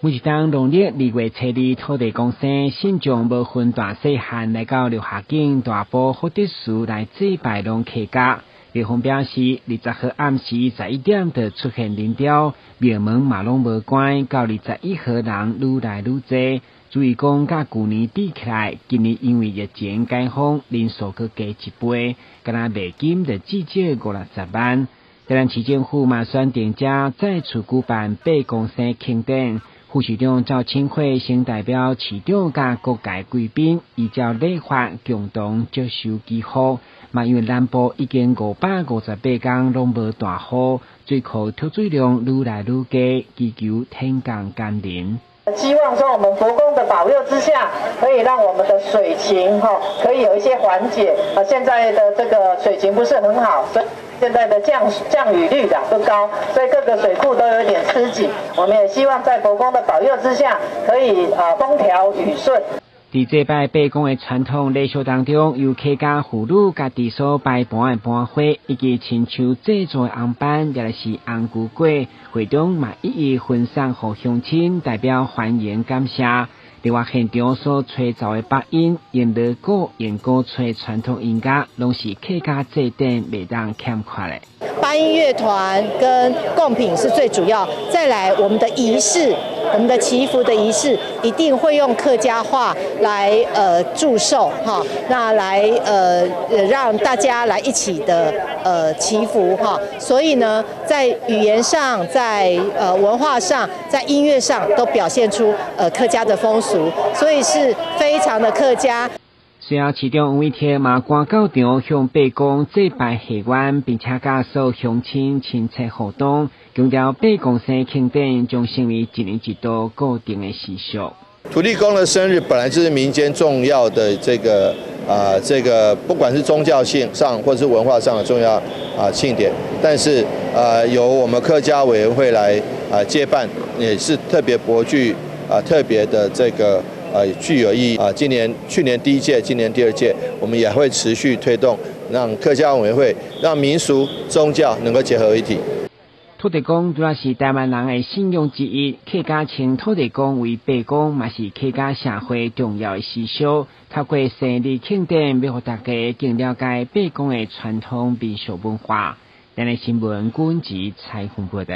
每一当农历2月初2，土地公生信众无分大细汉来到六下境大埔福德寺来祭拜龙客家。地方表示，20号暗时11点就出现人潮，庙门嘛拢无关，到21号人愈来愈多。注意讲，甲旧年比起来，今年因为疫情解封，人数佫加1倍，敢若卖金就至少50-60万。台南市政府嘛选定者再次举办八公生庆典。副市长赵庆惠先代表市长甲各界贵宾依照礼法共同接受祈福。嘛因为南部已经558天拢无大雨，水库抽水量愈来愈低，祈求天降甘霖。希望说我们佛公的保佑之下，可以让我们的水情可以有一些缓解。现在的这个水情不是很好，所以现在的降雨率不高，所以各个水库都有点吃紧。我们也希望在佛公的保佑之下，可以风调雨顺。在这摆八公的传统礼俗当中，由客家妇女家己所摆盘的盘花，以及亲像制作的红板，也就是红菇粿，会中嘛一一分送给乡亲，代表欢迎感谢。另外现场所吹奏的八音、演锣鼓、演鼓吹传统音乐，拢是客家祭典袂当欠缺的。八音乐团跟贡品是最主要，再来我们的仪式，我们的祈福的仪式一定会用客家话来祝寿哈，那来让大家来一起的祈福哈，所以呢，在语言上、在文化上、在音乐上都表现出客家的风俗，所以是非常的客家。随后，市长黄伟哲嘛赶到场向八公祭拜谢愿，并且甲所有乡亲亲切互动，强调八公生庆典将成为1年1度固定的习俗。土地公的生日本来就是民间重要的这个不管是宗教性上或是文化上的重要庆典，但是由我们客家委员会来接办，也是特别博具特别的这个具有意义去年第1届，今年第2届，我们也会持续推动，让客家委员会让民俗宗教能够结合一体。土地公主要是台湾人的信仰之一，客家称土地公为八公，嘛是客家社会重要的习俗。透过生日庆典，要让大家更了解八公的传统民俗文化。咱的新闻，军籍采访报道。